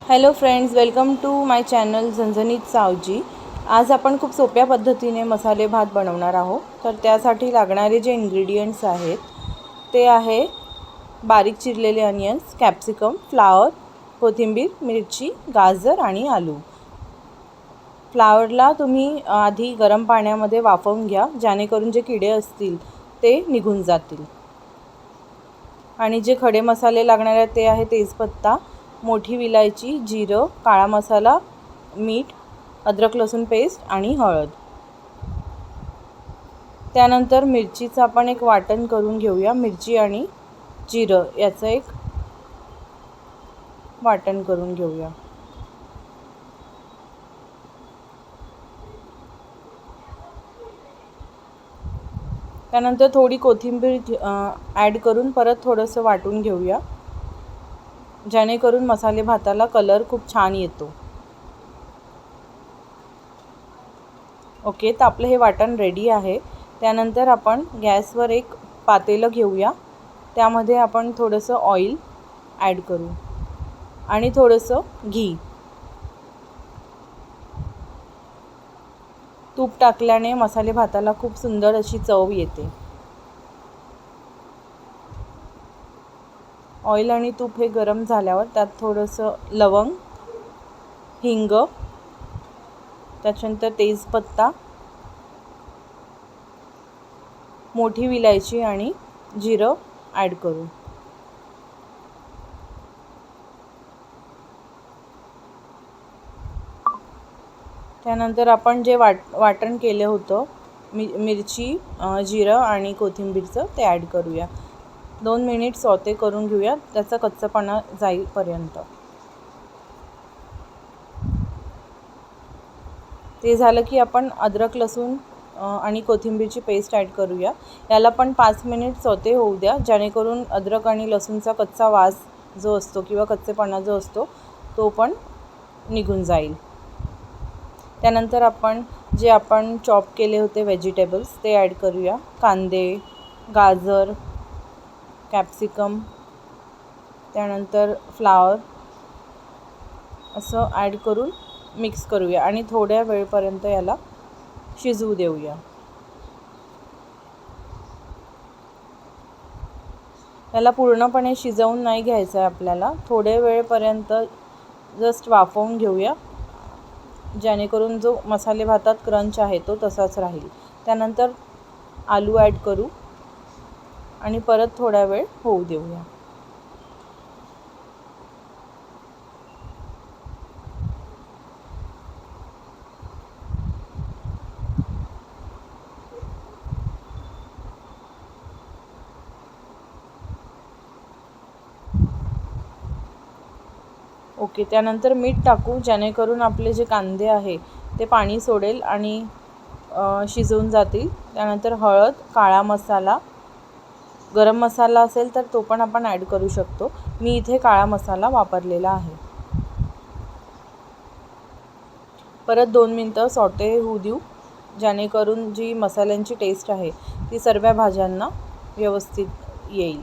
Hello friends, welcome to my channel Jhanjhanit Saoji. आज आपण खूप सोप्या पद्धतीने मसाले भात बनवणार आहोत। तर त्यासाठी लागणारे जे इन्ग्रेडियंट्स आहेत ते आहे बारीक चिरलेले अनियन्स, कॅप्सिकम, फ्लावर, कोथिंबीर, मिरची, गाजर आणि आलू। फ्लावरला तुम्ही आधी गरम पाण्यामध्ये वाफवून घ्या, जेणेकरून जे किडे असतील ते निघून जातील। आणि जे खडे मसाले लागणार आहेत ते आहे तेजपत्ता, मोठी विलायची, जिरं, काळा मसाला, मीठ, अद्रक लसूण पेस्ट आणि हळद। त्यानंतर मिरचीचं आपण एक वाटण करून घेऊया। मिरची आणि जिरं याचं एक वाटण करून घेऊया। त्यानंतर थोडी कोथिंबीर ॲड करून परत थोडंसं वाटून घेऊया, जेणेकरून मसाले भाताला कलर खूप छान येतो। ओके, तर आपलं हे वाटण रेडी आहे। त्यानंतर आपण गॅसवर एक पातेलं घेऊया, त्यामध्ये आपण थोडंसं ऑइल ॲड करू आणि थोडंसं घी। तूप टाकल्याने मसाले भाताला खूप सुंदर अशी चव येते। ऑइल आणि तूप हे गरम झाल्यावर त्यात थोडंसं लवंग, हिंग, त्याच्यानंतर तेजपत्ता, मोठी विलायची आणि जिरं ॲड करू। त्यानंतर आपण जे वाटण केलं होतं मिरची, जिरं आणि कोथिंबीरचं ते ॲड करूया। 2 मिनिट सॉते करून घेऊया, त्याचा कच्चापणा जाईपर्यंत। ते झालं की आपण अद्रक लसूण आणि कोथिंबीरची पेस्ट ॲड करूया। याला पण 5 मिनिट सॉते होऊ द्या, जेणेकरून अद्रक आणि लसूणचा कच्चा वास जो असतो किंवा कच्चेपणा जो असतो तो पण निघून जाईल। त्यानंतर आपण चॉप केले होते व्हेजिटेबल्स ते ॲड करूया। कांदे, गाजर, कॅप्सिकम, त्यानंतर फ्लावर असं ॲड करून मिक्स करूया आणि थोड्या वेळपर्यंत याला शिजवू देऊया। याला पूर्णपणे शिजवून नाही घ्यायचं आहे आपल्याला, थोड्या वेळपर्यंत जस्ट वाफवून घेऊया, जेणेकरून जो मसाले भातात क्रंच आहे तो तसाच राहील। त्यानंतर आलू ॲड करू आणि परत थोडा वेळ होऊ देऊया। ओके, त्यानंतर मीठ टाकू, जेणेकरून आपले जे कांदे आहे ते पाणी सोडेल आणि शिजवून जातील। त्यानंतर हळद, काळा मसाला, गरम मसाला असेल तर तो पण आपण ॲड करू शकतो। मी इथे काळा मसाला वापरलेला आहे। परत 2 मिनिटं सॉटे होऊ देऊ, जेणेकरून जी मसाल्यांची टेस्ट आहे ती सर्व भाज्यांना व्यवस्थित येईल।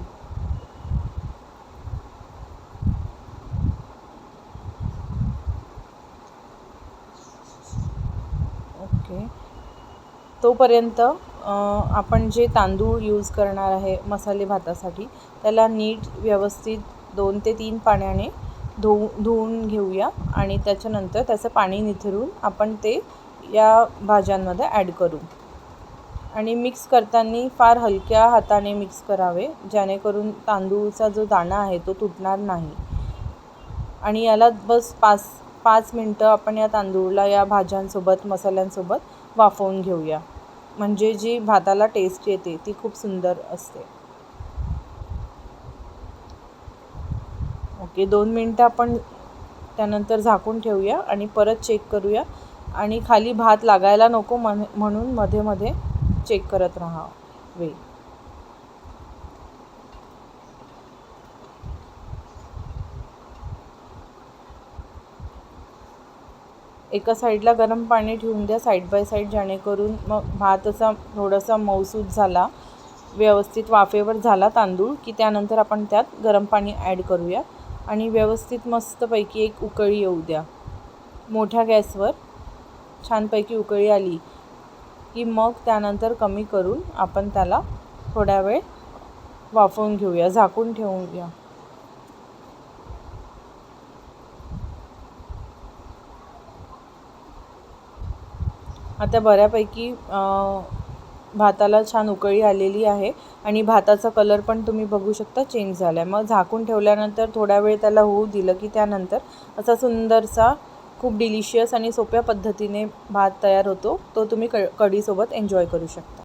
ओके, तोपर्यंत आपण जे तांदूळ यूज करणार आहे मसाले भातासाठी त्याला नीट व्यवस्थित 2 ते 3 पाण्याने धुवून घेऊया आणि त्याच्यानंतर त्याचं पाणी निथरून आपण ते या भाज्यांमध्ये ॲड करू आणि मिक्स करताना फार हलक्या हाताने मिक्स करावे, जेणेकरून तांदूळचा जो दाणा आहे तो तुटणार नाही। आणि याला बस 5 मिनिटं आपण या तांदूळला या भाज्यांसोबत मसाल्यांसोबत वाफवून घेऊया, म्हणजे जी भाताला टेस्ट येते ती खूप सुंदर असते। ओके, 2 मिनिटं आपण त्यानंतर झाकून ठेवूया आणि परत चेक करूया आणि खाली भात लागायला नको म्हणून मध्ये मध्ये चेक करत राहावे। एका साईडला गरम पाणी ठेवून द्या साईड बाय साईड, जेणेकरून मग भात असा थोडासा मऊसूत झाला, व्यवस्थित वाफेवर झाला तांदूळ की त्यानंतर आपण त्यात गरम पाणी ॲड करूया आणि व्यवस्थित मस्तपैकी एक उकळी येऊ द्या. मोठ्या गॅसवर छानपैकी उकळी आली की मग त्यानंतर कमी करून आपण त्याला थोड्या वेळ वाफवून घेऊया, झाकून ठेवून घ्या. आता बऱ्यापैकी भाताला छान उकळी आलेली आहे आणि भाताचा कलर पण तुम्ही बघू शकता चेंज झाला आहे. मग झाकून ठेवल्यानंतर थोडा वेळ त्याला होऊ दिलं की त्यानंतर असा सुंदरसा खूप डिलिशियस आणि सोप्या पद्धतीने भात तयार होतो. तो तुम्ही कढीसोबत एन्जॉय करू शकता.